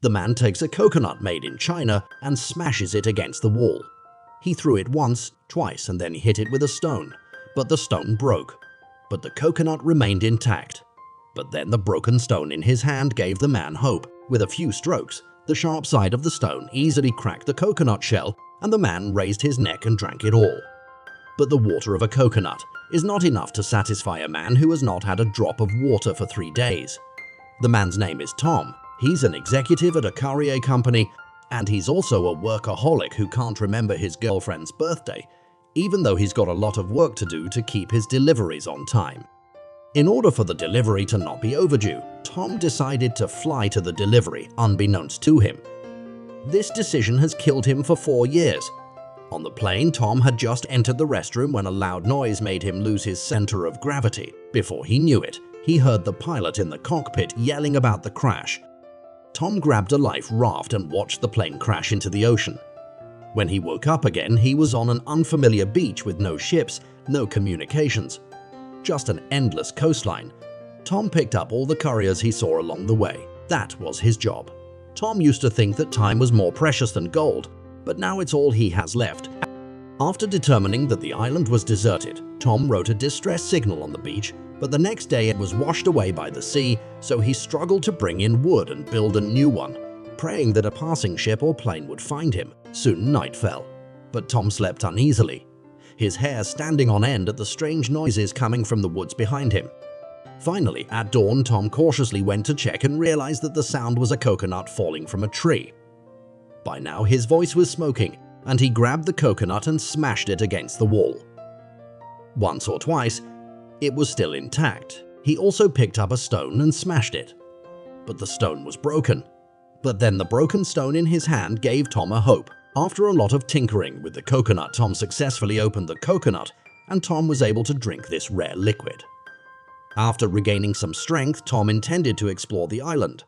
The man takes a coconut made in China and smashes it against the wall. He threw it once, twice, and then hit it with a stone, but the stone broke. But the coconut remained intact. But then the broken stone in his hand gave the man hope. With a few strokes, the sharp side of the stone easily cracked the coconut shell, and the man raised his neck and drank it all. But the water of a coconut is not enough to satisfy a man who has not had a drop of water for 3 days. The man's name is Tom. He's an executive at a courier company, and he's also a workaholic who can't remember his girlfriend's birthday, even though he's got a lot of work to do to keep his deliveries on time. In order for the delivery to not be overdue, Tom decided to fly to the delivery unbeknownst to him. This decision has killed him for 4 years. On the plane, Tom had just entered the restroom when a loud noise made him lose his center of gravity. Before he knew it, he heard the pilot in the cockpit yelling about the crash. Tom grabbed a life raft and watched the plane crash into the ocean. When he woke up again, he was on an unfamiliar beach with no ships, no communications, just an endless coastline. Tom picked up all the couriers he saw along the way. That was his job. Tom used to think that time was more precious than gold, but now it's all he has left. After determining that the island was deserted, Tom wrote a distress signal on the beach, but the next day it was washed away by the sea, so he struggled to bring in wood and build a new one, praying that a passing ship or plane would find him. Soon night fell, but Tom slept uneasily, his hair standing on end at the strange noises coming from the woods behind him. Finally, at dawn, Tom cautiously went to check and realized that the sound was a coconut falling from a tree. By now his voice was smoking, and he grabbed the coconut and smashed it against the wall. Once or twice, it was still intact. He also picked up a stone and smashed it. But the stone was broken. But then the broken stone in his hand gave Tom a hope. After a lot of tinkering with the coconut, Tom successfully opened the coconut, and Tom was able to drink this rare liquid. After regaining some strength, Tom intended to explore the island.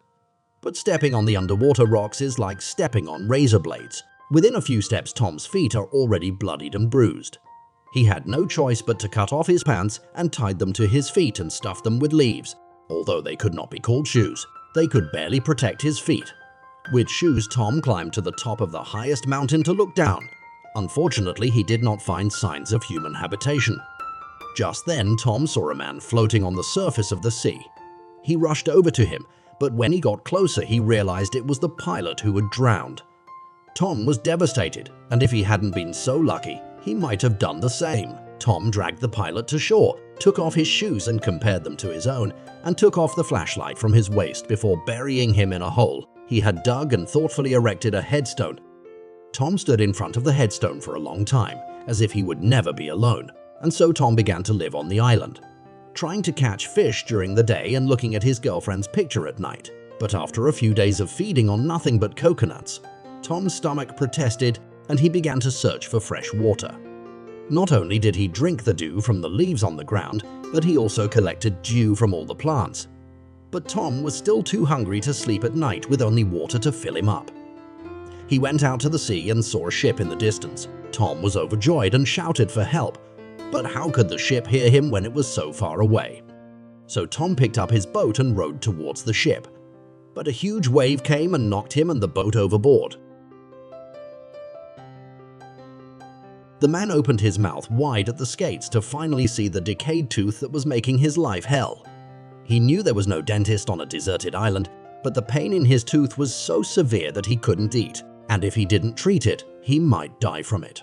But stepping on the underwater rocks is like stepping on razor blades. Within a few steps, Tom's feet are already bloodied and bruised. He had no choice but to cut off his pants and tied them to his feet and stuff them with leaves. Although they could not be called shoes, they could barely protect his feet. With shoes, Tom climbed to the top of the highest mountain to look down. Unfortunately, he did not find signs of human habitation. Just then, Tom saw a man floating on the surface of the sea. He rushed over to him, but when he got closer, he realized it was the pilot who had drowned. Tom was devastated, and if he hadn't been so lucky, he might have done the same. Tom dragged the pilot to shore, took off his shoes and compared them to his own, and took off the flashlight from his waist before burying him in a hole he had dug and thoughtfully erected a headstone. Tom stood in front of the headstone for a long time, as if he would never be alone, and so Tom began to live on the island, trying to catch fish during the day and looking at his girlfriend's picture at night. But after a few days of feeding on nothing but coconuts, Tom's stomach protested and he began to search for fresh water. Not only did he drink the dew from the leaves on the ground, but he also collected dew from all the plants. But Tom was still too hungry to sleep at night with only water to fill him up. He went out to the sea and saw a ship in the distance. Tom was overjoyed and shouted for help, but how could the ship hear him when it was so far away? So Tom picked up his boat and rowed towards the ship. But a huge wave came and knocked him and the boat overboard. The man opened his mouth wide at the skates to finally see the decayed tooth that was making his life hell. He knew there was no dentist on a deserted island, but the pain in his tooth was so severe that he couldn't eat, and if he didn't treat it, he might die from it.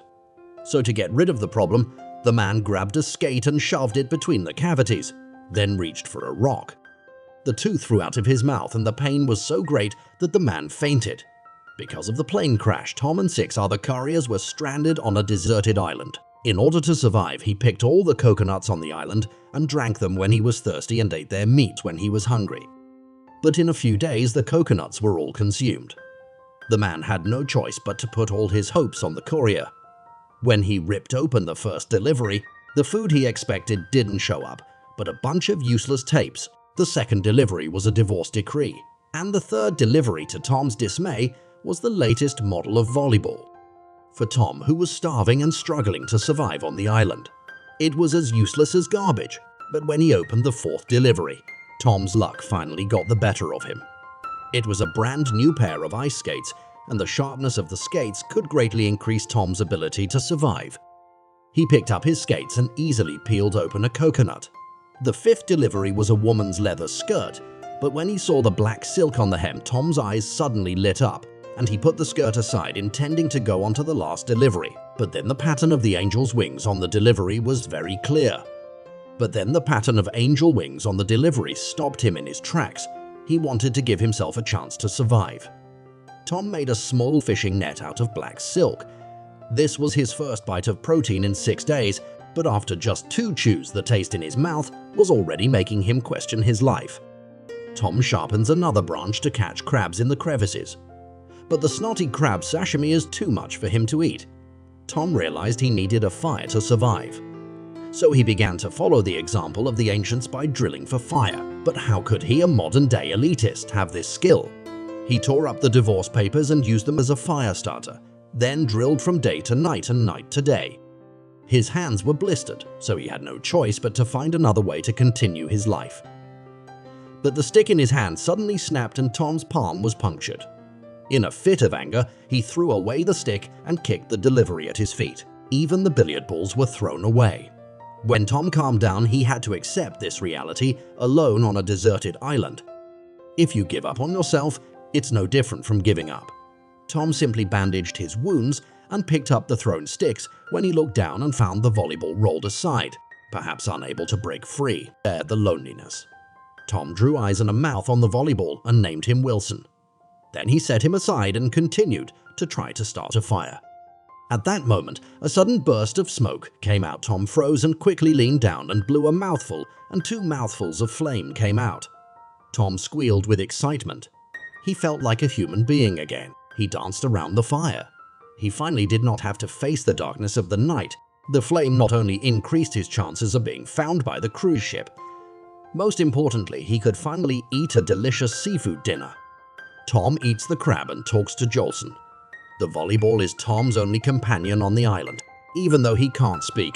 So to get rid of the problem, the man grabbed a skate and shoved it between the cavities, then reached for a rock. The tooth flew out of his mouth and the pain was so great that the man fainted. Because of the plane crash, Tom and 6 other couriers were stranded on a deserted island. In order to survive, he picked all the coconuts on the island and drank them when he was thirsty and ate their meat when he was hungry. But in a few days, the coconuts were all consumed. The man had no choice but to put all his hopes on the courier. When he ripped open the first delivery, the food he expected didn't show up, but a bunch of useless tapes. The second delivery was a divorce decree, and the third delivery, to Tom's dismay, was the latest model of volleyball. For Tom, who was starving and struggling to survive on the island, it was as useless as garbage. But when he opened the fourth delivery, Tom's luck finally got the better of him. It was a brand new pair of ice skates, and the sharpness of the skates could greatly increase Tom's ability to survive. He picked up his skates and easily peeled open a coconut. The fifth delivery was a woman's leather skirt, but when he saw the black silk on the hem, Tom's eyes suddenly lit up, and he put the skirt aside, intending to go on to the last delivery. But then the pattern of the angel's wings on the delivery stopped him in his tracks. He wanted to give himself a chance to survive. Tom made a small fishing net out of black silk. This was his first bite of protein in 6 days, but after just 2 chews, the taste in his mouth was already making him question his life. Tom sharpens another branch to catch crabs in the crevices. But the snotty crab sashimi is too much for him to eat. Tom realized he needed a fire to survive. So he began to follow the example of the ancients by drilling for fire. But how could he, a modern-day elitist, have this skill? He tore up the divorce papers and used them as a fire starter, then drilled from day to night and night to day. His hands were blistered, so he had no choice but to find another way to continue his life. But the stick in his hand suddenly snapped and Tom's palm was punctured. In a fit of anger, he threw away the stick and kicked the delivery at his feet. Even the billiard balls were thrown away. When Tom calmed down, he had to accept this reality, alone on a deserted island. If you give up on yourself, it's no different from giving up. Tom simply bandaged his wounds and picked up the thrown sticks when he looked down and found the volleyball rolled aside, perhaps unable to break free. Bear the loneliness. Tom drew eyes and a mouth on the volleyball and named him Wilson. Then he set him aside and continued to try to start a fire. At that moment, a sudden burst of smoke came out. Tom froze and quickly leaned down and blew a mouthful, and 2 mouthfuls of flame came out. Tom squealed with excitement. He felt like a human being again. He danced around the fire. He finally did not have to face the darkness of the night. The flame not only increased his chances of being found by the cruise ship, most importantly, he could finally eat a delicious seafood dinner. Tom eats the crab and talks to Jolson. The volleyball is Tom's only companion on the island. Even though he can't speak,